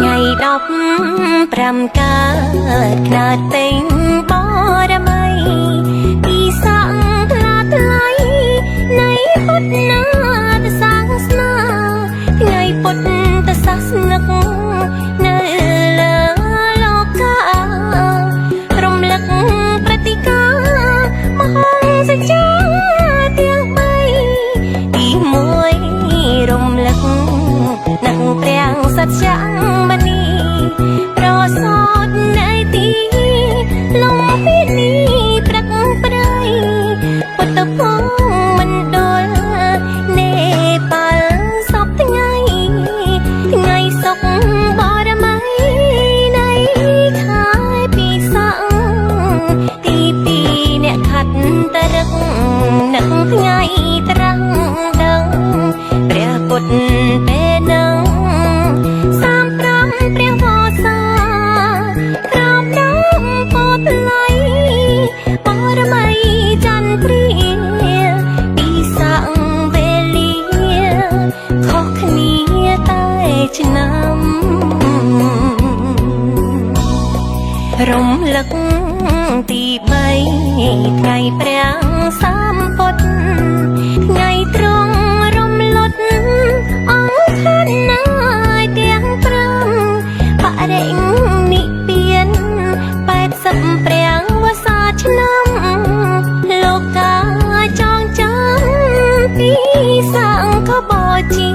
ថ្ងៃ15កើតខ្នាតពេញបរមីពីសង្ឃថ្លាថ្លៃនៃពុទ្ធនាសាសនាថ្ងៃពុទ្ធសាសនិកនៅលើលោកការំលឹកព្រឹត្តិការណ៍មហោសច្ចាទាំង3ទី1រំលឹកនឹងព្រះសច្ចាមនីប្រសោតនៃទីលំពីនេះព្រឹកព្រៃពុទ្ធភូមិមណ្ឌលនេប៉ាល់សពថ្ងៃសុខបរមីនៃខែពិសាទី2អ្នកខាត់តរឹកនឹងថ្ងៃត្រាំងដឹងព្រះពុទ្ធពេលនឹងព្រះវសាក្រោមដើមពោធិ៍ថ្លៃបរមីចន្ទព្រាពីសាំងវេលាខុសគ្នាតែឆ្នាំរំលឹកទី3ថ្ងៃព្រះសម្ពុទ្ធថ្ងៃត្រង់រំលត់អង្គខណ្ឌណាទាំង5បរិនិព្វាន80ព្រះវស្សាឆ្នាំលោកកាចងចាំពីសង្ឃបូជា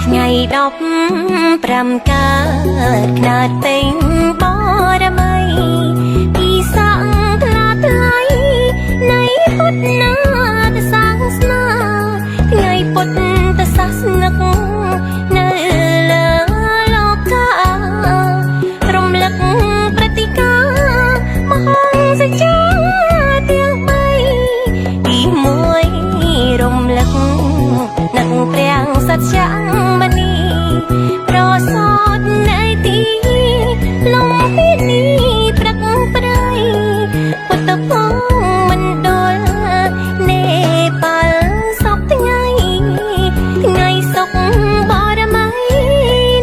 ថ្ងៃ15កើតខ្នាតពេញបរមីពីសង្ឃថ្លាថ្លៃនៃពុទ្ធនាសាសនាថ្ងៃពុទ្ធសាសនិកនៅលើលោកការំលឹកព្រឹត្តិការណ៍មហោសច្ចាទាំង3ទី1រំលឹកនឹងព្រះសច្ចាមនីប្រសោតនៃទីលំពីនេះព្រឹកព្រៃពុទ្ធភូមិមណ្ឌលនេប៉ាល់សពថ្ងៃសុខបរមី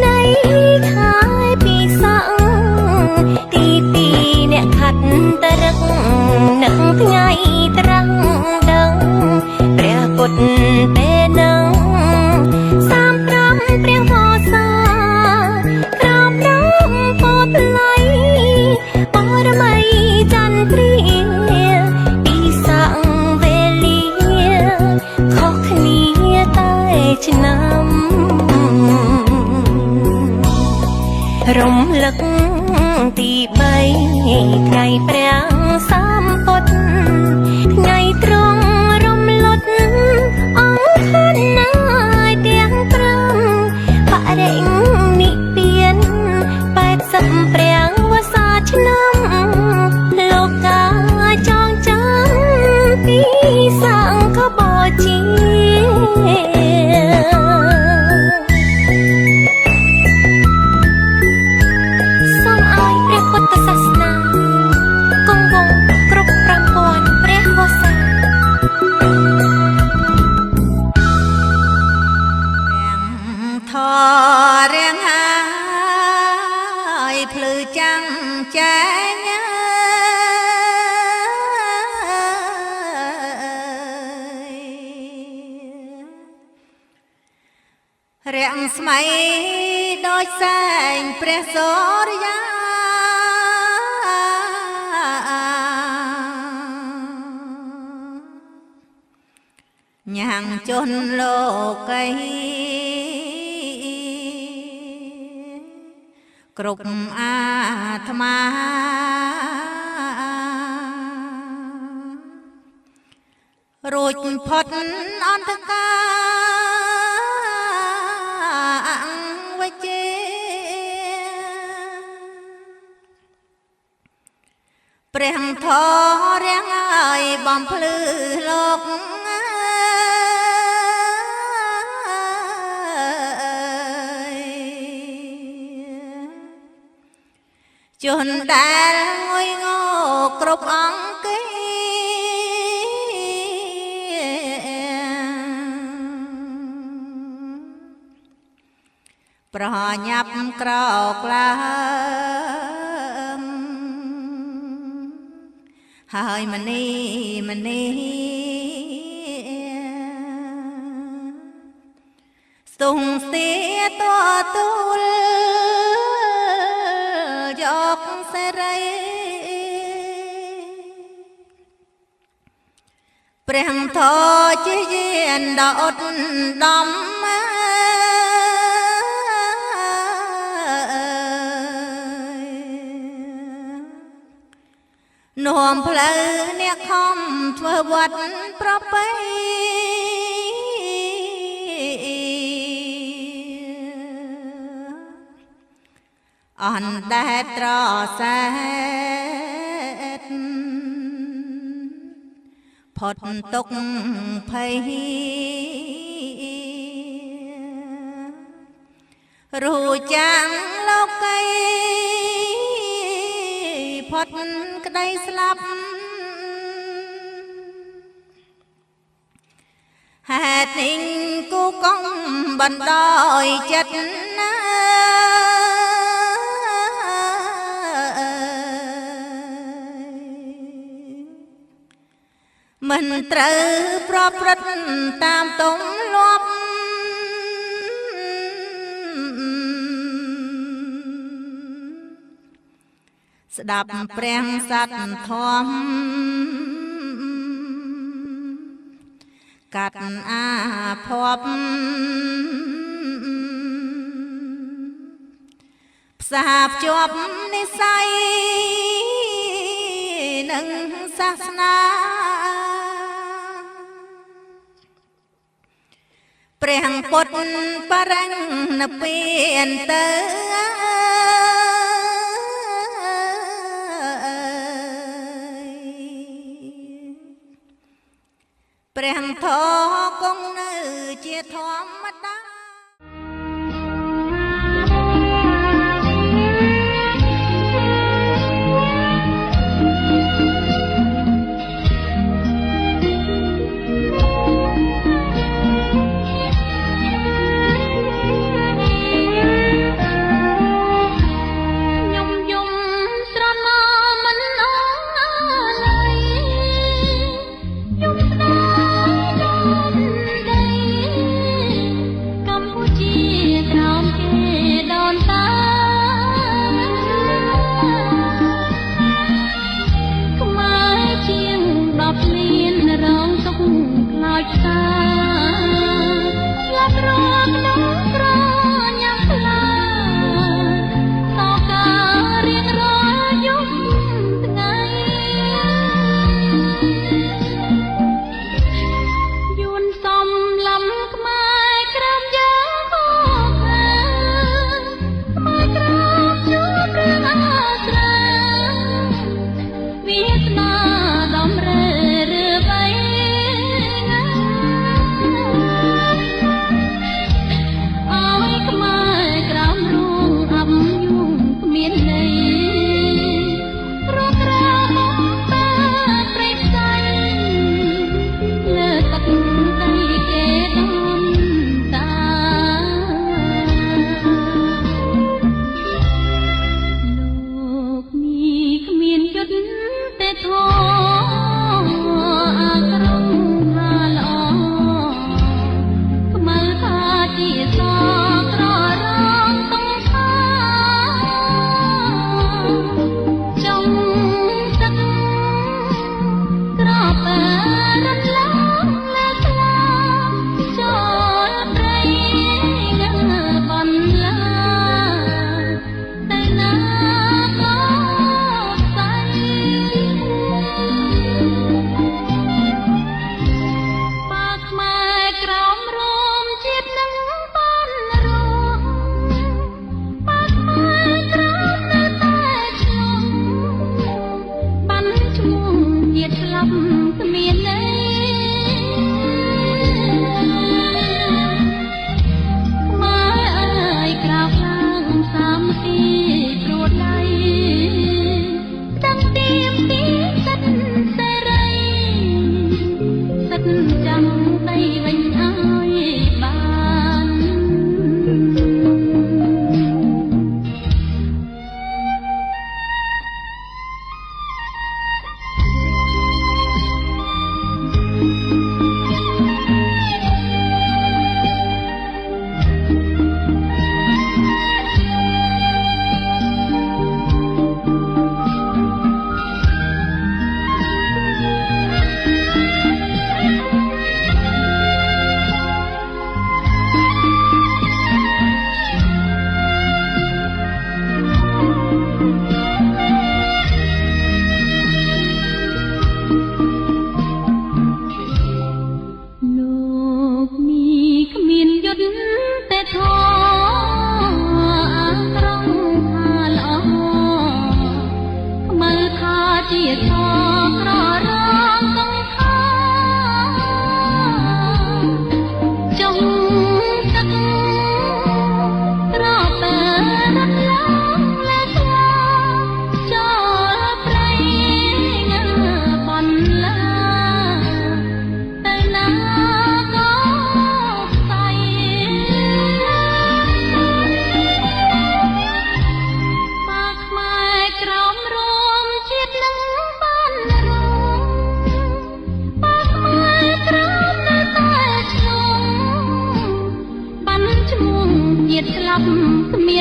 នៃខែពិសាទី2អ្នកខាត់តរឹកនឹងថ្ងៃត្រាំងដឹងព្រះពុទ្ធពេលនឹងព្រះវសាក្រោមដើមពោធិ៍ថ្លៃបរមីចន្ទព្រាពីសាំងវេលាខុសគ្នាតែឆ្នាំរំលឹកទី3ថ្ងៃព្រះសម្ពុទ្ធថ្ងៃត្រង់រំលត់អង្គខណ្ឌណាទាំង5បរិនិព្វាន80ព្រះវស្សាឆ្នាំលោកកាចងចាំពីសង្ឃបូជាសូមឲ្យព្រះពុទ្ធសាសនាគង់វង្សគ្រប់5000ព្រះវស្សាធរៀងហើយភ្លឺចាំងចែងរាំងស្មៃដូចសែងព្រះសូរិយាញ៉ាំងជន់លោកីគ្រប់អាត្មារួចផុតអន្តកាវិជា ព្រះ ធររាំងឲ្យបំភ្លឺលោកជនដែលងុយងោគ្រប់អង្គគេប្រញាប់ក្រោកឡើងហើយម្នេះស្ទង់ស្ទាតទូលយកសេរីព្រះធម៌ជាយានដ៏ឧត្តមនាំផ្លូវអ្នកខំធ្វើវត្តប្រពៃអណ្ដែតត្រសែតផុតទុកភ័យរួចចាំងលោកីផុតក្តីស្លាប់ហេតុនេះគូកងបណ្ដោយចិត្តណាមិនត្រូវប្រព្រឹត្តតាមទម្លាប់ស្ដាប់ព្រះសត្យធម៌កាត់អាភ័ព្វផ្សារភ្ជាប់និស្ស័យនិងសាសនាព្រះពុទ្ធបរិនិព្វានទៅព្រះធម៌គង់នៅជាធម្មតា thôi ប់គ្មានន័យម៉ែអើយក្រោកឡើងសាមគ្គីព្រួតដៃដឹងទៀមទីសិតសេរីសិតចាំដីវិញឲ្យបាន លោកនេះគ្មានយុទ្ធតែធម៌អាស្រងថាល្អខ្មៅថាជាធម៌ក្ររងកង្ខាចុងទឹកប្របើរត់ឡើងលែស្លាចូលព្រៃងើបន្លា ទៅណាក៏ស្អីបាខ្មែរក្រមរមជាតិនឹងបានរងបាខ្មែរក្រមនៅតែឆ្លងបានឈ្មោះជាតិស្លាប់គ្មាន